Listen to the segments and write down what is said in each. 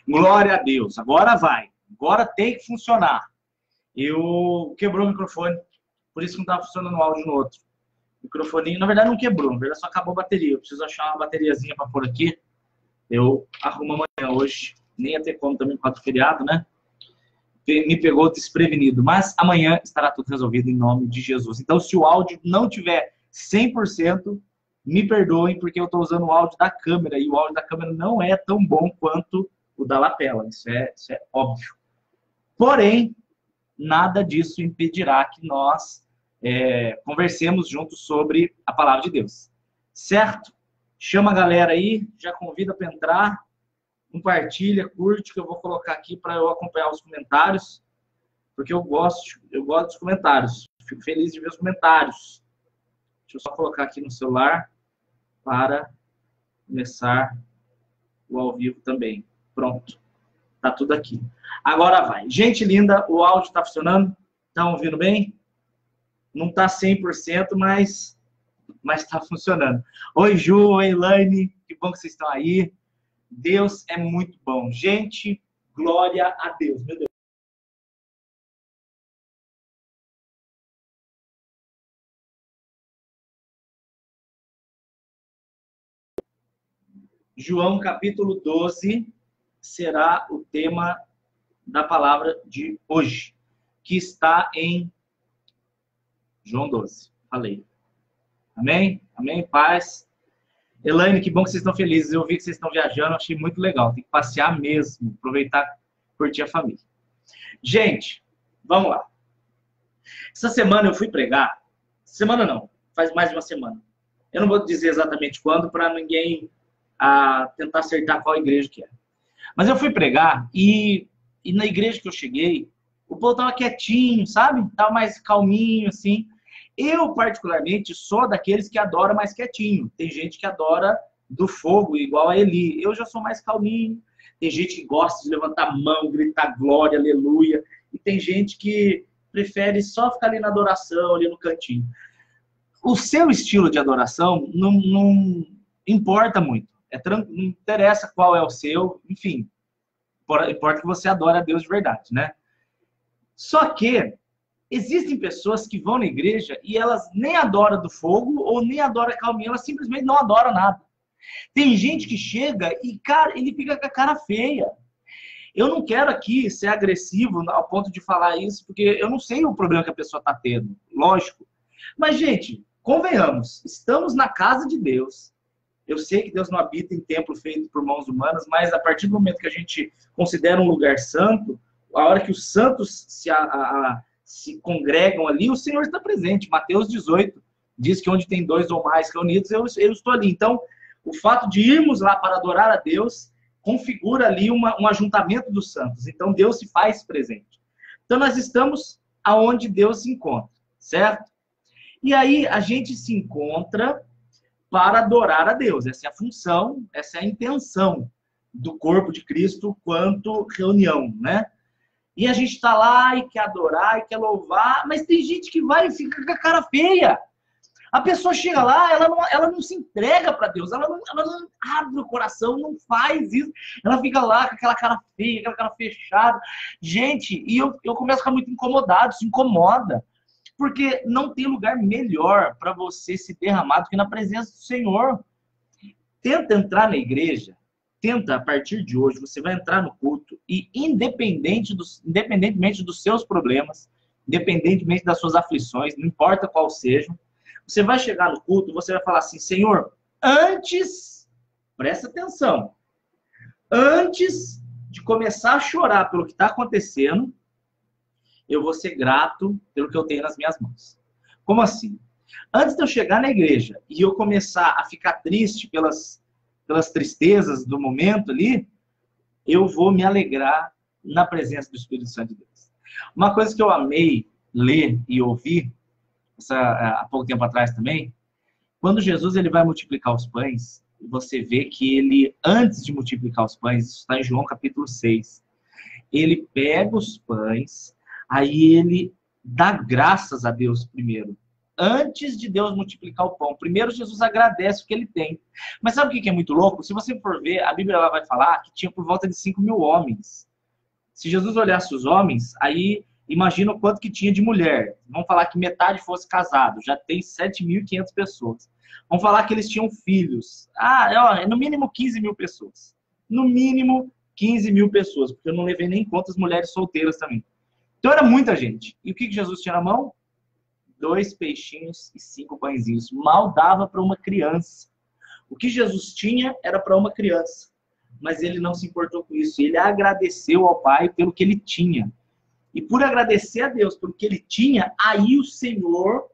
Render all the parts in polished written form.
Glória a Deus. Agora vai. Agora tem que funcionar. Eu quebrou o microfone. Por isso que não estava funcionando o áudio no outro. O microfoninho, na verdade, não quebrou. Na verdade, só acabou a bateria. Eu preciso achar uma bateriazinha para pôr aqui. Eu arrumo amanhã hoje. Nem ia ter como também por causa do feriado, né? Me pegou desprevenido. Mas amanhã estará tudo resolvido em nome de Jesus. Então, se o áudio não tiver 100%, me perdoem, porque eu estou usando o áudio da câmera. E o áudio da câmera não é tão bom quanto o da lapela. Isso é óbvio. Porém, nada disso impedirá que nós conversemos juntos sobre a palavra de Deus. Certo? Chama a galera aí, já convida para entrar, compartilha, curte, que eu vou colocar aqui para eu acompanhar os comentários, porque eu gosto dos comentários. Fico feliz de ver os comentários. Deixa eu só colocar aqui no celular para começar o ao vivo também. Pronto. Tá tudo aqui. Agora vai. Gente linda, o áudio tá funcionando? Estão ouvindo bem? Não tá 100%, mas tá funcionando. Oi, Ju, oi, Elaine. Que bom que vocês estão aí. Deus é muito bom. Gente, glória a Deus. Meu Deus. João capítulo 12 será o tema da palavra de hoje, que está em João 12. Falei. Amém? Amém? Paz. Elaine, que bom que vocês estão felizes. Eu vi que vocês estão viajando, achei muito legal. Tem que passear mesmo, aproveitar, curtir a família. Gente, vamos lá. Essa semana eu fui pregar. Semana não, faz mais de uma semana. Eu não vou dizer exatamente quando, para ninguém tentar acertar qual igreja que é. Mas eu fui pregar e na igreja que eu cheguei, o povo estava quietinho, sabe? Estava mais calminho, assim. Eu, particularmente, sou daqueles que adoram mais quietinho. Tem gente que adora do fogo, igual a Eli. Eu já sou mais calminho. Tem gente que gosta de levantar a mão, gritar glória, aleluia. E tem gente que prefere só ficar ali na adoração, ali no cantinho. O seu estilo de adoração não importa muito. Não interessa qual é o seu, enfim. Importa que você adora a Deus de verdade, né? Só que existem pessoas que vão na igreja e elas nem adoram do fogo ou nem adoram a calminha, elas simplesmente não adoram nada. Tem gente que chega e, cara, ele fica com a cara feia. Eu não quero aqui ser agressivo ao ponto de falar isso, porque eu não sei o problema que a pessoa está tendo, lógico. Mas, gente, convenhamos, estamos na casa de Deus. Eu sei que Deus não habita em templo feito por mãos humanas, mas a partir do momento que a gente considera um lugar santo, a hora que os santos se congregam ali, o Senhor está presente. Mateus 18 diz que onde tem 2 ou mais reunidos, eu estou ali. Então, o fato de irmos lá para adorar a Deus configura ali um ajuntamento dos santos. Então, Deus se faz presente. Então, nós estamos aonde Deus se encontra, certo? E aí, a gente se encontra para adorar a Deus. Essa é a função, essa é a intenção do corpo de Cristo quanto reunião, né? E a gente está lá e quer adorar e quer louvar, mas tem gente que vai e fica com a cara feia. A pessoa chega lá, ela não se entrega para Deus, ela não abre o coração, não faz isso. Ela fica lá com aquela cara feia, aquela cara fechada. Gente, e eu começo a ficar muito incomodado, se incomoda. Porque não tem lugar melhor para você se derramar do que na presença do Senhor. Tenta entrar na igreja, tenta, a partir de hoje, você vai entrar no culto e independentemente dos seus problemas, independentemente das suas aflições, não importa qual sejam, você vai chegar no culto, você vai falar assim, Senhor, presta atenção, antes de começar a chorar pelo que está acontecendo, eu vou ser grato pelo que eu tenho nas minhas mãos. Como assim? Antes de eu chegar na igreja e eu começar a ficar triste pelas tristezas do momento ali, eu vou me alegrar na presença do Espírito Santo de Deus. Uma coisa que eu amei ler e ouvir há pouco tempo atrás também, quando Jesus ele vai multiplicar os pães, você vê que ele, antes de multiplicar os pães, isso está em João capítulo 6, ele pega os pães, aí ele dá graças a Deus primeiro. antes de Deus multiplicar o pão. Primeiro Jesus agradece o que ele tem. Mas sabe o que é muito louco? Se você for ver, a Bíblia ela vai falar que tinha por volta de 5.000 homens. Se Jesus olhasse os homens, aí imagina o quanto que tinha de mulher. Vamos falar que metade fosse casado, já tem 7.500 pessoas. Vamos falar que eles tinham filhos. No mínimo 15.000 pessoas. No mínimo 15.000 pessoas, porque eu não levei nem em conta as mulheres solteiras também. Então era muita gente. E o que Jesus tinha na mão? 2 peixinhos e 5 pãezinhos. Mal dava para uma criança. O que Jesus tinha era para uma criança. Mas ele não se importou com isso. Ele agradeceu ao Pai pelo que ele tinha. E por agradecer a Deus pelo que ele tinha, aí o Senhor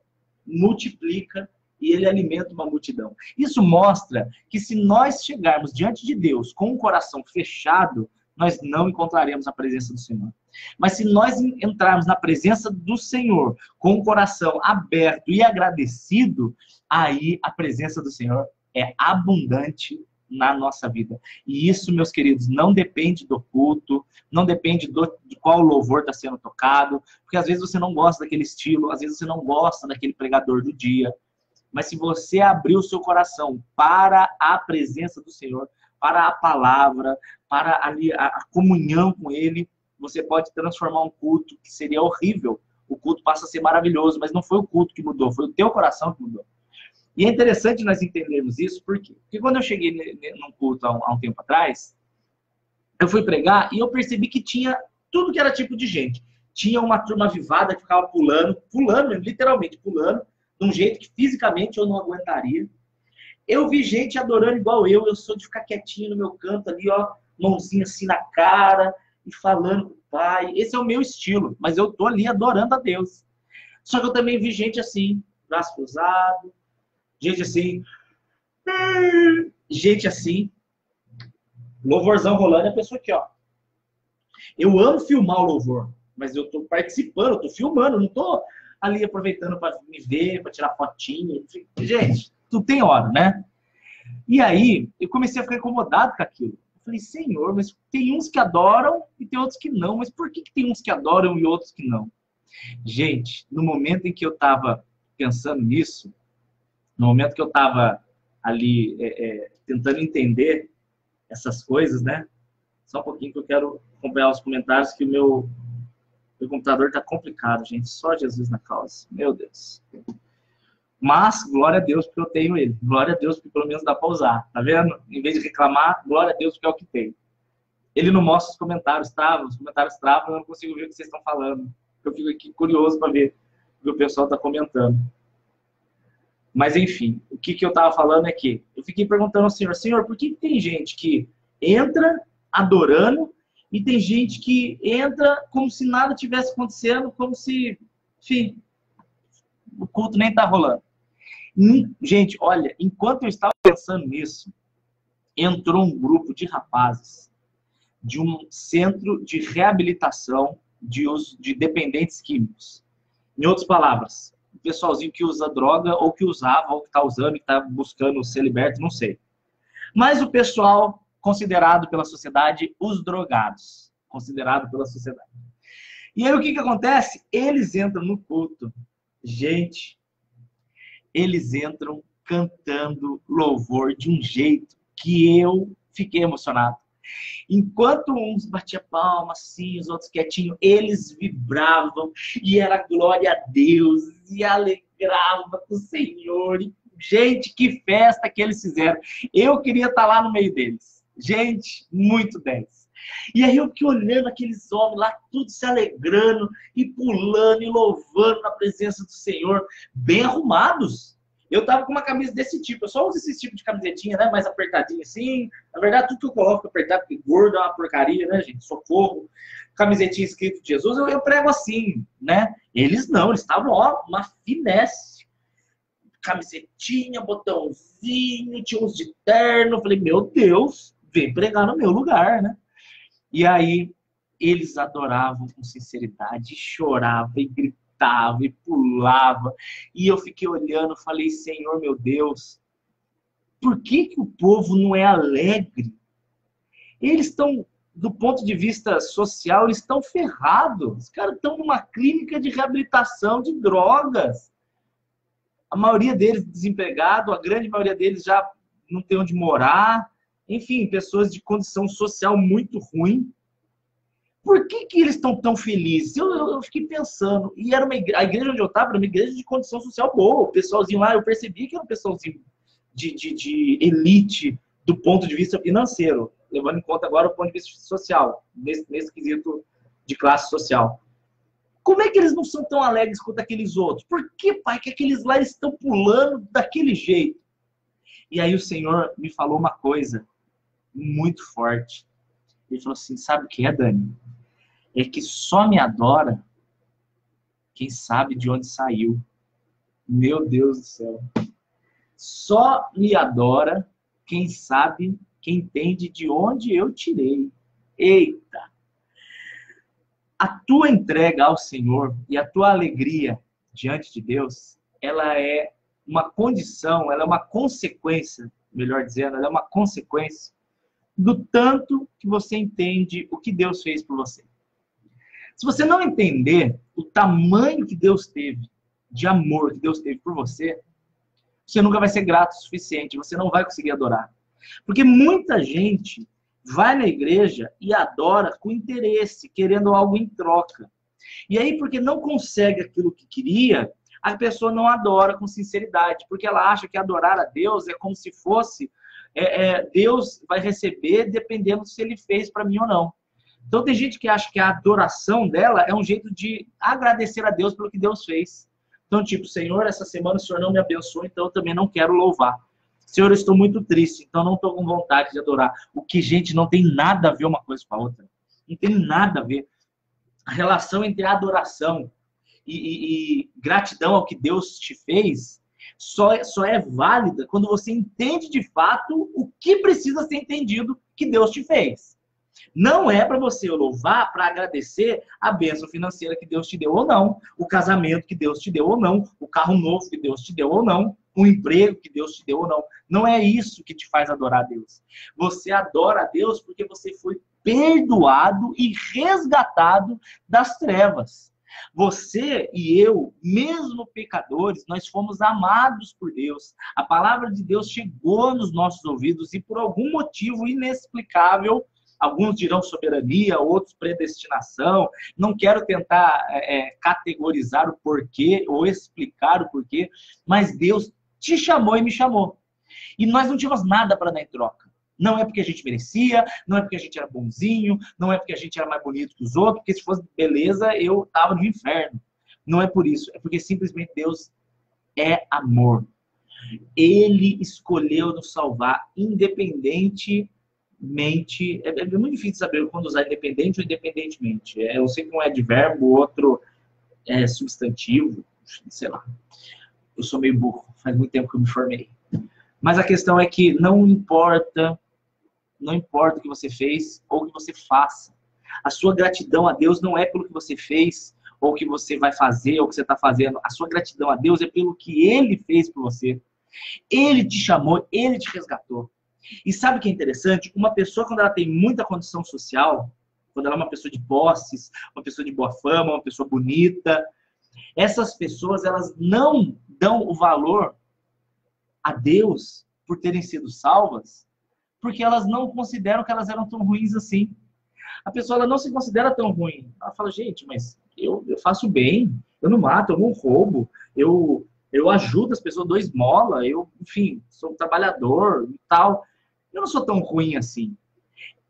multiplica e ele alimenta uma multidão. Isso mostra que se nós chegarmos diante de Deus com um coração fechado, nós não encontraremos a presença do Senhor. Mas se nós entrarmos na presença do Senhor com um coração aberto e agradecido, aí a presença do Senhor é abundante na nossa vida. E isso, meus queridos, não depende do culto, não depende de qual louvor está sendo tocado, porque às vezes você não gosta daquele estilo, às vezes você não gosta daquele pregador do dia. Mas se você abrir o seu coração para a presença do Senhor, para a palavra, para a comunhão com Ele, você pode transformar um culto que seria horrível. O culto passa a ser maravilhoso, mas não foi o culto que mudou, foi o teu coração que mudou. E é interessante nós entendermos isso, por quê? Porque quando eu cheguei num culto há um tempo atrás, eu fui pregar e eu percebi que tinha tudo que era tipo de gente. Tinha uma turma avivada que ficava pulando, literalmente pulando, de um jeito que fisicamente eu não aguentaria. Eu vi gente adorando igual eu sou de ficar quietinho no meu canto ali, ó, mãozinha assim na cara e falando com o Pai. Esse é o meu estilo, mas eu tô ali adorando a Deus. Só que eu também vi gente assim, braço cruzado, gente assim, louvorzão rolando, e a pessoa aqui, ó. Eu amo filmar o louvor, mas eu tô participando, eu tô filmando, não tô ali aproveitando para me ver, para tirar fotinho. Gente, tudo tem hora, né? E aí, eu comecei a ficar incomodado com aquilo. Eu falei, Senhor, mas tem uns que adoram e tem outros que não. Mas por que tem uns que adoram e outros que não? Gente, no momento em que eu estava pensando nisso, no momento que eu estava ali tentando entender essas coisas, né? Só um pouquinho que eu quero acompanhar os comentários, que o meu computador está complicado, gente. Só Jesus na causa. Meu Deus. Mas, glória a Deus porque eu tenho ele. Glória a Deus porque pelo menos dá para usar. Tá vendo? Em vez de reclamar, glória a Deus porque é o que tem. Ele não mostra os comentários travam, eu não consigo ver o que vocês estão falando. Eu fico aqui curioso para ver o que o pessoal está comentando. Mas, enfim, o que eu estava falando é que eu fiquei perguntando ao Senhor, Senhor, por que tem gente que entra adorando e tem gente que entra como se nada tivesse acontecendo, como se, enfim, o culto nem está rolando. Gente, olha, enquanto eu estava pensando nisso, entrou um grupo de rapazes de um centro de reabilitação de dependentes químicos. Em outras palavras, o pessoalzinho que usa droga, ou que usava, ou que está usando e está buscando ser liberto, não sei. Mas o pessoal considerado pela sociedade os drogados. Considerado pela sociedade. E aí o que acontece? Eles entram no culto. Gente, eles entram cantando louvor de um jeito que eu fiquei emocionado. Enquanto uns batiam palma, assim, os outros quietinhos, eles vibravam e era glória a Deus e alegrava com o Senhor. E, gente, que festa que eles fizeram. Eu queria estar lá no meio deles. Gente, muito 10. E aí eu fiquei olhando aqueles homens lá, tudo se alegrando e pulando e louvando na presença do Senhor, bem arrumados. Eu tava com uma camisa desse tipo, eu só uso esse tipo de camisetinha, né, mais apertadinha assim. Na verdade, tudo que eu coloco apertado, porque gordo é uma porcaria, né, gente, socorro. Camisetinha escrito de Jesus, eu prego assim, né. Eles não, eles estavam, ó, uma finesse. Camisetinha, botãozinho, tinha uns de terno. Eu falei, meu Deus, vem pregar no meu lugar, né. E aí, eles adoravam com sinceridade, choravam e gritavam e pulavam. E eu fiquei olhando, falei, Senhor, meu Deus, por que o povo não é alegre? Eles estão, do ponto de vista social, eles estão ferrados. Os caras estão numa clínica de reabilitação de drogas. A maioria deles desempregado, a grande maioria deles já não tem onde morar. Enfim, pessoas de condição social muito ruim. Por que eles estão tão felizes? Eu fiquei pensando. E era a igreja onde eu estava era uma igreja de condição social boa. O pessoalzinho lá, eu percebi que era um pessoalzinho de elite do ponto de vista financeiro, levando em conta agora o ponto de vista social, nesse quesito de classe social. Como é que eles não são tão alegres quanto aqueles outros? Por que, pai, que aqueles lá estão pulando daquele jeito? E aí o Senhor me falou uma coisa muito forte. Ele falou assim, sabe o que é, Dani? É que só me adora quem sabe de onde saiu. Meu Deus do céu. Só me adora quem sabe, quem entende de onde eu tirei. Eita! A tua entrega ao Senhor e a tua alegria diante de Deus, ela é uma condição, ela é uma consequência, melhor dizendo, ela é uma consequência do tanto que você entende o que Deus fez por você. Se você não entender o tamanho que Deus teve, de amor que Deus teve por você, você nunca vai ser grato o suficiente, você não vai conseguir adorar. Porque muita gente vai na igreja e adora com interesse, querendo algo em troca. E aí, porque não consegue aquilo que queria, a pessoa não adora com sinceridade, porque ela acha que adorar a Deus é como se fosse Deus vai receber dependendo se ele fez para mim ou não. Então tem gente que acha que a adoração dela é um jeito de agradecer a Deus pelo que Deus fez. Então, tipo, Senhor, essa semana o Senhor não me abençoou, então eu também não quero louvar. Senhor, eu estou muito triste, então não estou com vontade de adorar. O que, gente, não tem nada a ver uma coisa com a outra. Não tem nada a ver. A relação entre adoração e gratidão ao que Deus te fez só é válida quando você entende de fato o que precisa ser entendido que Deus te fez. Não é para você louvar, para agradecer a bênção financeira que Deus te deu ou não, o casamento que Deus te deu ou não, o carro novo que Deus te deu ou não, o emprego que Deus te deu ou não. Não é isso que te faz adorar a Deus. Você adora a Deus porque você foi perdoado e resgatado das trevas. Você e eu, mesmo pecadores, nós fomos amados por Deus. A palavra de Deus chegou nos nossos ouvidos e por algum motivo inexplicável, alguns dirão soberania, outros predestinação. Não quero tentar categorizar o porquê ou explicar o porquê, mas Deus te chamou e me chamou. E nós não tínhamos nada para dar em troca. Não é porque a gente merecia, não é porque a gente era bonzinho, não é porque a gente era mais bonito que os outros, porque se fosse beleza, eu estava no inferno. Não é por isso, é porque simplesmente Deus é amor. Ele escolheu nos salvar independentemente. É muito difícil saber quando usar independente ou independentemente. Eu sei que um é advérbio, o outro é substantivo, sei lá. Eu sou meio burro, faz muito tempo que eu me formei. Mas a questão é que não importa o que você fez ou o que você faça. A sua gratidão a Deus não é pelo que você fez, ou o que você vai fazer, ou o que você está fazendo. A sua gratidão a Deus é pelo que Ele fez por você. Ele te chamou, Ele te resgatou. E sabe o que é interessante? Uma pessoa, quando ela tem muita condição social, quando ela é uma pessoa de posses, uma pessoa de boa fama, uma pessoa bonita, essas pessoas, elas não dão o valor a Deus por terem sido salvas, porque elas não consideram que elas eram tão ruins assim. A pessoa ela não se considera tão ruim. Ela fala, gente, mas eu faço bem, eu não mato, eu não roubo, eu ajudo as pessoas, dou esmola, enfim, sou um trabalhador e tal. Eu não sou tão ruim assim.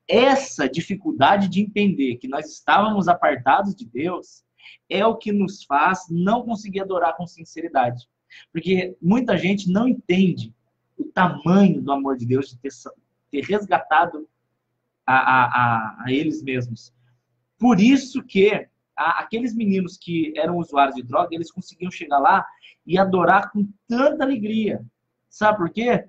Essa dificuldade de entender que nós estávamos apartados de Deus é o que nos faz não conseguir adorar com sinceridade. Porque muita gente não entende o tamanho do amor de Deus, de ter resgatado a eles mesmos. Por isso que aqueles meninos que eram usuários de droga, eles conseguiam chegar lá e adorar com tanta alegria. Sabe por quê?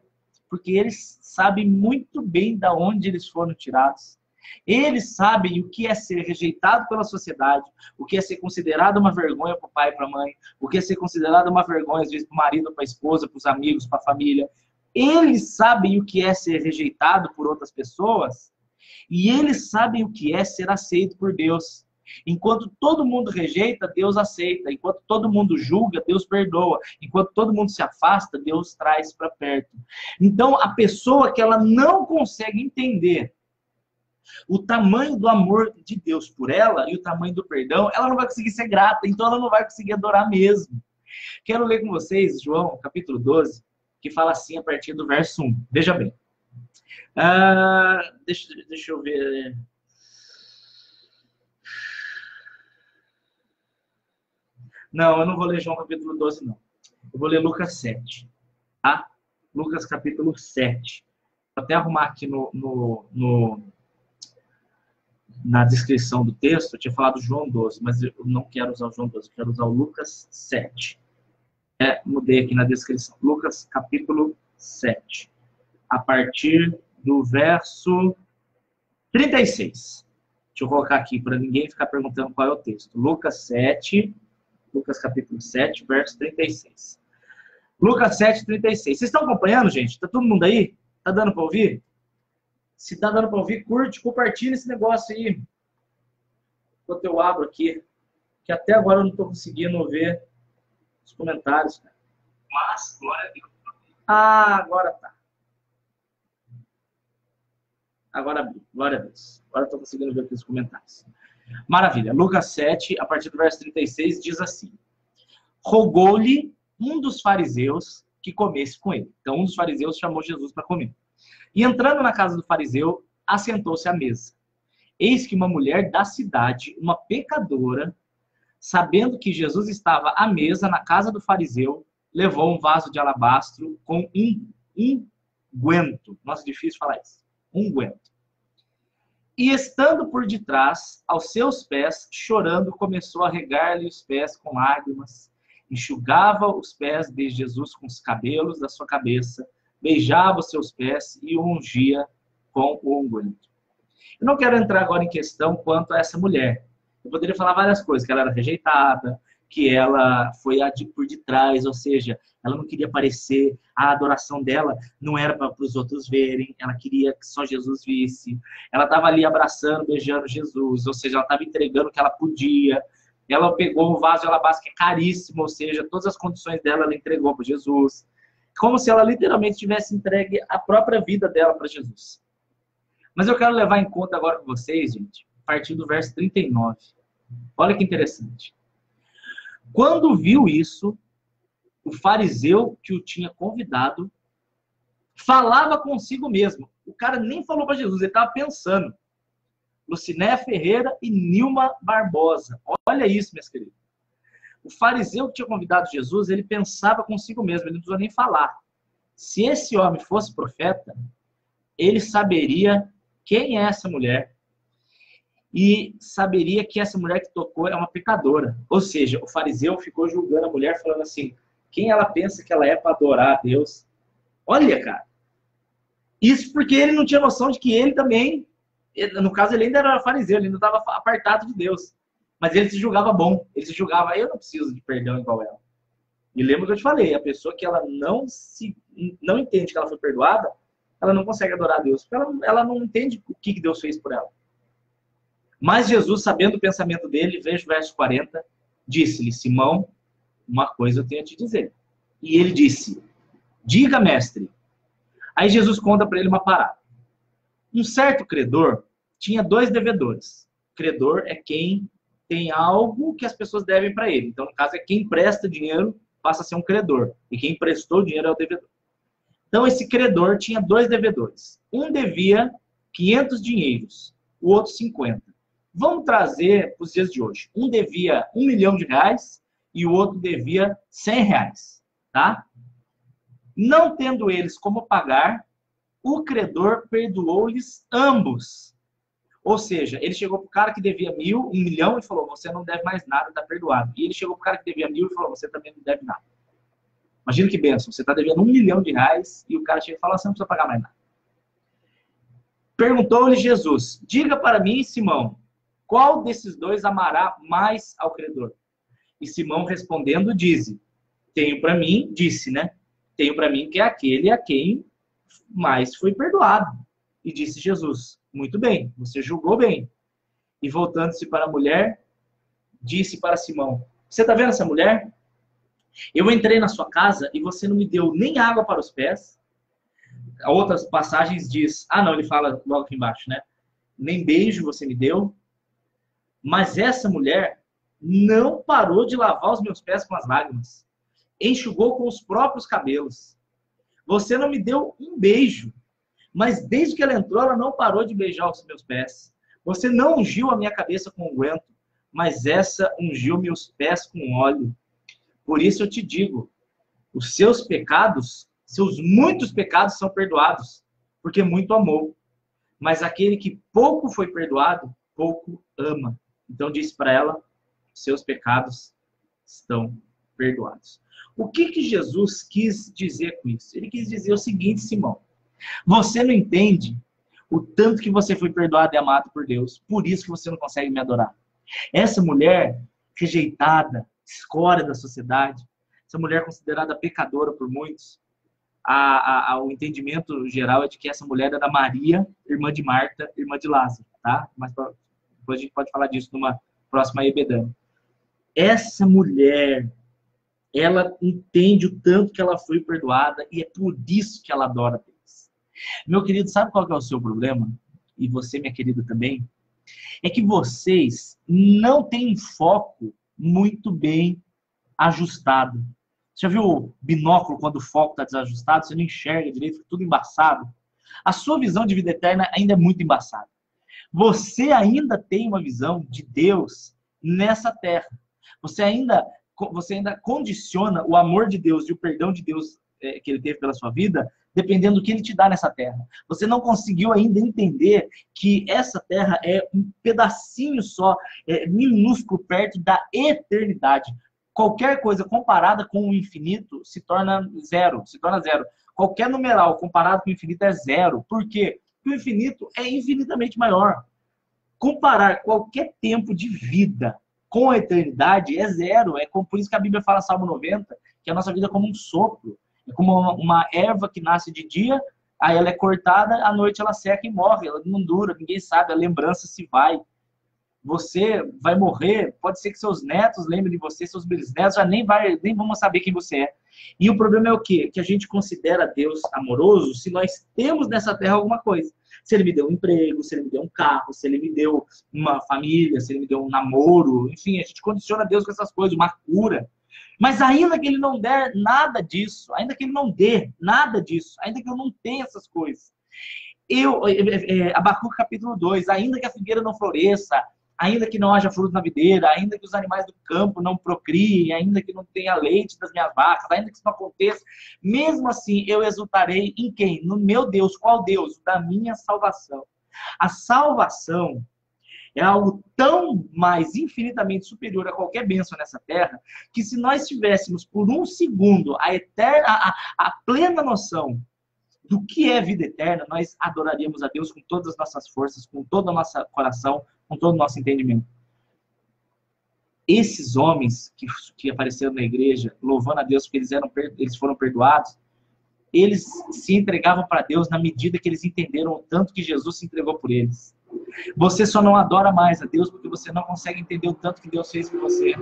Porque eles sabem muito bem de onde eles foram tirados. Eles sabem o que é ser rejeitado pela sociedade, o que é ser considerado uma vergonha para o pai e para a mãe, o que é ser considerado uma vergonha, às vezes, para o marido, para a esposa, para os amigos, para a família. Eles sabem o que é ser rejeitado por outras pessoas e eles sabem o que é ser aceito por Deus. Enquanto todo mundo rejeita, Deus aceita. Enquanto todo mundo julga, Deus perdoa. Enquanto todo mundo se afasta, Deus traz para perto. Então, a pessoa que ela não consegue entender o tamanho do amor de Deus por ela e o tamanho do perdão, ela não vai conseguir ser grata, então ela não vai conseguir adorar mesmo. Quero ler com vocês, João, capítulo 12, que fala assim a partir do verso 1. Veja bem. Deixa eu ver. Não, eu não vou ler João capítulo 12, não. Eu vou ler Lucas 7. Tá? Lucas capítulo 7. Vou até arrumar aqui na descrição do texto. Eu tinha falado João 12, mas eu não quero usar o João 12, eu quero usar o Lucas 7. Mudei aqui na descrição. Lucas capítulo 7. A partir do verso 36. Deixa eu colocar aqui para ninguém ficar perguntando qual é o texto. Lucas 7, Lucas capítulo 7, verso 36. Lucas 7, 36. Vocês estão acompanhando, gente? Tá todo mundo aí? Tá dando para ouvir? Se tá dando para ouvir, curte, compartilha esse negócio aí. Enquanto eu abro aqui, que até agora eu não estou conseguindo ver os comentários. Cara. Mas, glória a Deus. Agora tá. Agora abriu. Glória a Deus. Agora eu estou conseguindo ver aqui os comentários. Maravilha. Lucas 7, a partir do verso 36, diz assim. Rogou-lhe um dos fariseus que comesse com ele. Então, um dos fariseus chamou Jesus para comer. E entrando na casa do fariseu, assentou-se à mesa. Eis que uma mulher da cidade, uma pecadora, sabendo que Jesus estava à mesa na casa do fariseu, levou um vaso de alabastro com unguento. Nossa, difícil falar isso. Unguento. E estando por detrás, aos seus pés, chorando, começou a regar-lhe os pés com lágrimas, enxugava os pés de Jesus com os cabelos da sua cabeça, beijava os seus pés e o ungia com o unguento. Eu não quero entrar agora em questão quanto a essa mulher. Eu poderia falar várias coisas, que ela era rejeitada, que ela foi por detrás, ou seja, ela não queria aparecer, a adoração dela não era para os outros verem, ela queria que só Jesus visse. Ela estava ali abraçando, beijando Jesus, ou seja, ela estava entregando o que ela podia. Ela pegou um vaso de alabastro que é caríssimo, ou seja, todas as condições dela ela entregou para Jesus. Como se ela literalmente tivesse entregue a própria vida dela para Jesus. Mas eu quero levar em conta agora com vocês, gente, a partir do verso 39. Olha que interessante. Quando viu isso, o fariseu que o tinha convidado falava consigo mesmo. O cara nem falou para Jesus, ele estava pensando. Luciné Ferreira e Nilma Barbosa. Olha isso, meus queridos. O fariseu que tinha convidado Jesus, ele pensava consigo mesmo, ele não precisou nem falar. Se esse homem fosse profeta, ele saberia quem é essa mulher e saberia que essa mulher que tocou é uma pecadora. Ou seja, o fariseu ficou julgando a mulher, falando assim, quem ela pensa que ela é para adorar a Deus? Olha, cara. Isso porque ele não tinha noção de que ele também, no caso ele ainda era fariseu, ele ainda estava apartado de Deus. Mas ele se julgava bom, ele se julgava, eu não preciso de perdão igual ela. E lembra que eu te falei, a pessoa que ela não entende que ela foi perdoada, ela não consegue adorar a Deus, porque ela não entende o que Deus fez por ela. Mas Jesus, sabendo o pensamento dele, veja o verso 40, disse-lhe, Simão, uma coisa eu tenho a te dizer. E ele disse, diga, mestre. Aí Jesus conta para ele uma parada. Um certo credor tinha 2 devedores. Credor é quem tem algo que as pessoas devem para ele. Então, no caso, é quem empresta dinheiro passa a ser um credor. E quem emprestou dinheiro é o devedor. Então, esse credor tinha 2 devedores. Um devia 500 dinheiros, o outro 50. Vamos trazer para os dias de hoje. Um devia R$1 milhão e o outro devia R$100. Tá? Não tendo eles como pagar, o credor perdoou-lhes ambos. Ou seja, ele chegou para o cara que devia 1.000, 1 milhão e falou, você não deve mais nada, está perdoado. E ele chegou para o cara que devia 1.000 e falou, você também não deve nada. Imagina que bênção, você está devendo R$1 milhão e o cara chega e fala, você não precisa pagar mais nada. Perguntou-lhe Jesus, diga para mim, Simão, qual desses 2 amará mais ao credor? E Simão respondendo disse, tenho para mim que é aquele a quem mais foi perdoado. E disse Jesus, muito bem, você julgou bem. E voltando-se para a mulher, disse para Simão: você está vendo essa mulher? Eu entrei na sua casa e você não me deu nem água para os pés. Outras passagens diz, não, ele fala logo aqui embaixo, né? Nem beijo você me deu. Mas essa mulher não parou de lavar os meus pés com as lágrimas. Enxugou com os próprios cabelos. Você não me deu um beijo. Mas desde que ela entrou, ela não parou de beijar os meus pés. Você não ungiu a minha cabeça com unguento, mas essa ungiu meus pés com óleo. Por isso eu te digo, os seus pecados, seus muitos pecados são perdoados, porque muito amou. Mas aquele que pouco foi perdoado, pouco ama. Então disse para ela, seus pecados estão perdoados. O que Jesus quis dizer com isso? Ele quis dizer o seguinte, Simão: você não entende o tanto que você foi perdoado e amado por Deus, por isso que você não consegue me adorar. Essa mulher rejeitada, escória da sociedade, essa mulher considerada pecadora por muitos, o entendimento geral é de que essa mulher era Maria, irmã de Marta, irmã de Lázaro, tá? Mas depois a gente pode falar disso numa próxima Ebedana. Essa mulher, ela entende o tanto que ela foi perdoada e é por isso que ela adora Deus. Meu querido, sabe qual que é o seu problema? E você, minha querida, também? É que vocês não têm foco muito bem ajustado. Você já viu o binóculo quando o foco está desajustado? Você não enxerga direito, fica tudo embaçado. A sua visão de vida eterna ainda é muito embaçada. Você ainda tem uma visão de Deus nessa terra. Você ainda condiciona o amor de Deus e o perdão de Deus que Ele teve pela sua vida, dependendo do que Ele te dá nessa terra. Você não conseguiu ainda entender que essa terra é um pedacinho só, minúsculo, perto da eternidade. Qualquer coisa comparada com o infinito se torna zero. Qualquer numeral comparado com o infinito é zero. Por quê? Porque o infinito é infinitamente maior. Comparar qualquer tempo de vida com a eternidade é zero. Por isso que a Bíblia fala, Salmo 90, que a nossa vida é como um sopro. É como uma erva que nasce de dia, aí ela é cortada, à noite ela seca e morre. Ela não dura, ninguém sabe, a lembrança se vai. Você vai morrer, pode ser que seus netos lembrem de você, seus bisnetos já nem vão saber quem você é. E o problema é o quê? Que a gente considera Deus amoroso se nós temos nessa terra alguma coisa. Se Ele me deu um emprego, se Ele me deu um carro, se Ele me deu uma família, se Ele me deu um namoro, enfim, a gente condiciona Deus com essas coisas, uma cura. Mas ainda que Ele não der nada disso, ainda que Ele não dê nada disso, ainda que eu não tenha essas coisas, Abacuque capítulo 2, ainda que a figueira não floresça, ainda que não haja fruto na videira, ainda que os animais do campo não procriem, ainda que não tenha leite das minhas vacas, ainda que isso não aconteça, mesmo assim eu exultarei em quem? No meu Deus. Qual Deus? Da minha salvação. A salvação é algo tão mais infinitamente superior a qualquer bênção nessa terra, que se nós tivéssemos por um segundo a plena noção do que é vida eterna, nós adoraríamos a Deus com todas as nossas forças, com todo o nosso coração, com todo o nosso entendimento. Esses homens que apareceram na igreja, louvando a Deus porque eles foram perdoados, eles se entregavam para Deus na medida que eles entenderam o tanto que Jesus se entregou por eles. Você só não adora mais a Deus porque você não consegue entender o tanto que Deus fez por você.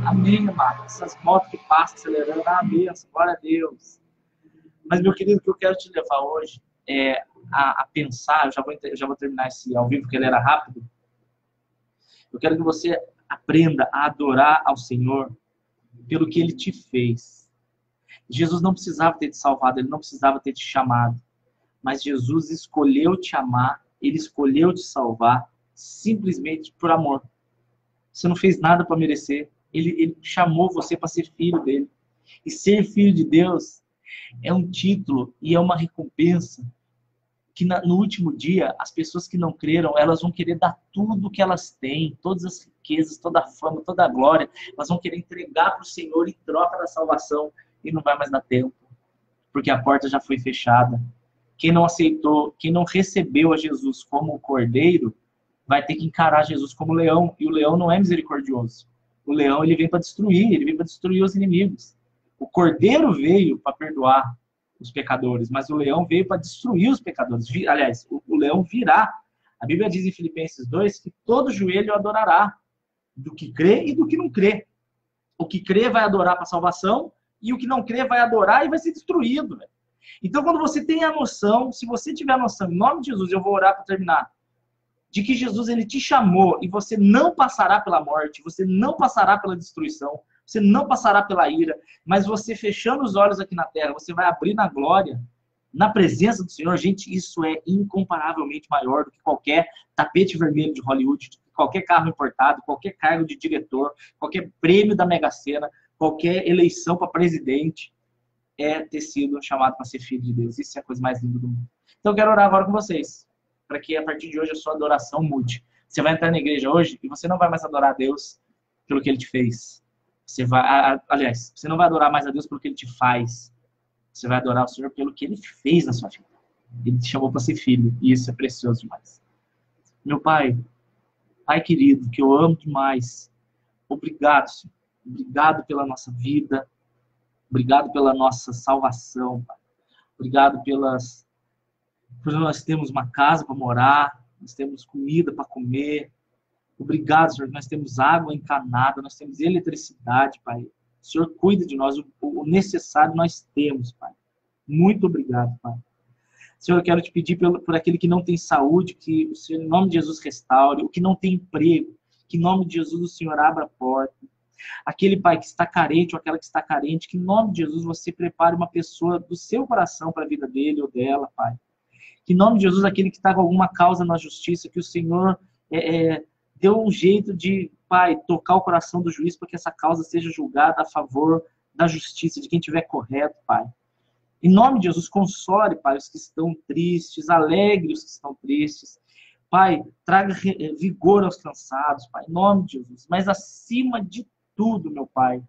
Amém, amado. Essas motos que passam acelerando, amém, glória a Deus. Mas, meu querido, o que eu quero te levar hoje é a pensar, eu já vou terminar esse ao vivo, porque ele era rápido. Eu quero que você aprenda a adorar ao Senhor pelo que Ele te fez. Jesus não precisava ter te salvado, Ele não precisava ter te chamado. Mas Jesus escolheu te amar, Ele escolheu te salvar, simplesmente por amor. Você não fez nada para merecer. Ele chamou você para ser filho dEle. E ser filho de Deus é um título e é uma recompensa que no último dia, as pessoas que não creram, elas vão querer dar tudo que elas têm, todas as riquezas, toda a fama, toda a glória, elas vão querer entregar para o Senhor em troca da salvação e não vai mais dar tempo, porque a porta já foi fechada. Quem não aceitou, quem não recebeu a Jesus como o cordeiro, vai ter que encarar Jesus como leão, e o leão não é misericordioso. O leão, ele vem para destruir, ele vem para destruir os inimigos. O cordeiro veio para perdoar os pecadores, mas o leão veio para destruir os pecadores. Aliás, o leão virá A Bíblia diz em Filipenses 2 que todo joelho adorará, do que crê e do que não crê. O que crê vai adorar para salvação, e o que não crê vai adorar e vai ser destruído. Véio. Então, quando você tem a noção, se você tiver a noção, em nome de Jesus, eu vou orar para terminar, de que Jesus ele te chamou e você não passará pela morte, você não passará pela destruição, você não passará pela ira, mas você fechando os olhos aqui na terra, você vai abrir na glória, na presença do Senhor. Gente, isso é incomparavelmente maior do que qualquer tapete vermelho de Hollywood, qualquer carro importado, qualquer cargo de diretor, qualquer prêmio da Mega Sena, qualquer eleição para presidente, é ter sido chamado para ser filho de Deus. Isso é a coisa mais linda do mundo. Então eu quero orar agora com vocês, para que a partir de hoje a sua adoração mude. Você vai entrar na igreja hoje e você não vai mais adorar a Deus pelo que Ele te fez. Você vai, aliás, você não vai adorar mais a Deus pelo que Ele te faz. Você vai adorar o Senhor pelo que Ele fez na sua vida. Ele te chamou para ser filho, e isso é precioso demais. Meu Pai, Pai querido, que eu amo demais, obrigado, Senhor. Obrigado pela nossa vida, obrigado pela nossa salvação, Pai. Obrigado por nós termos uma casa para morar, nós temos comida para comer. Obrigado, Senhor, que nós temos água encanada, nós temos eletricidade, Pai. O Senhor cuida de nós, o necessário nós temos, Pai. Muito obrigado, Pai. Senhor, eu quero te pedir por aquele que não tem saúde, que o Senhor, em nome de Jesus, restaure. O que não tem emprego, que em nome de Jesus o Senhor abra a porta. Aquele pai que está carente ou aquela que está carente, que em nome de Jesus você prepare uma pessoa do seu coração para a vida dele ou dela, Pai. Que em nome de Jesus, aquele que está com alguma causa na justiça, que o Senhor deu um jeito de, Pai, tocar o coração do juiz para que essa causa seja julgada a favor da justiça, de quem estiver correto, Pai. Em nome de Jesus, console, Pai, os que estão tristes, alegre os que estão tristes. Pai, traga vigor aos cansados, Pai, em nome de Jesus. Mas acima de tudo, meu Pai,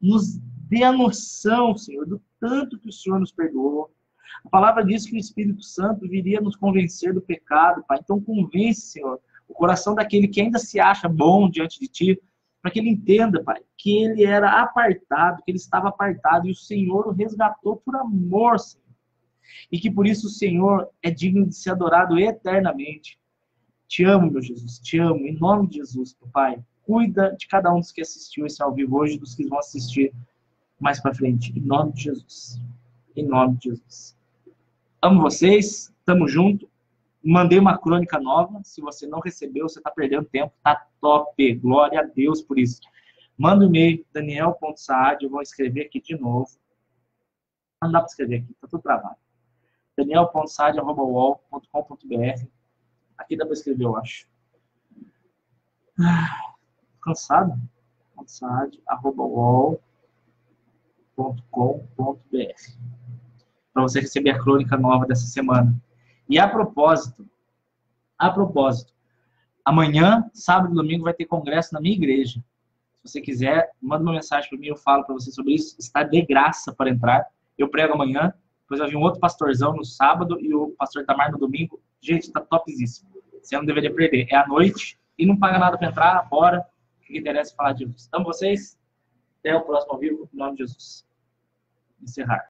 nos dê a noção, Senhor, do tanto que o Senhor nos perdoou. A palavra diz que o Espírito Santo viria nos convencer do pecado, Pai. Então convence, Senhor, o coração daquele que ainda se acha bom diante de Ti, para que ele entenda, Pai, que ele era apartado, que ele estava apartado, e o Senhor o resgatou por amor, Senhor. E que por isso o Senhor é digno de ser adorado eternamente. Te amo, meu Jesus, te amo, em nome de Jesus, Pai. Cuida de cada um dos que assistiu esse ao vivo hoje, dos que vão assistir mais para frente, em nome de Jesus. Em nome de Jesus. Amo vocês, tamo junto. Mandei uma crônica nova. Se você não recebeu, você está perdendo tempo. Tá top. Glória a Deus por isso. Manda um e-mail, daniel.saad. Eu vou escrever aqui de novo. Não dá para escrever aqui, tá tudo travado. daniel.saad@uol.com.br. Aqui dá para escrever, eu acho. Cansado? saad@uol.com.br. Para você receber a crônica nova dessa semana. E a propósito, amanhã, sábado e domingo, vai ter congresso na minha igreja. Se você quiser, manda uma mensagem para mim, eu falo para você sobre isso. Está de graça para entrar. Eu prego amanhã, depois vai vir um outro pastorzão no sábado e o pastor Itamar no domingo. Gente, está topzíssimo. Você não deveria perder. É à noite e não paga nada para entrar, bora. O que interessa é falar de Jesus. Então, vocês, até o próximo ao vivo, em nome de Jesus. Encerrar.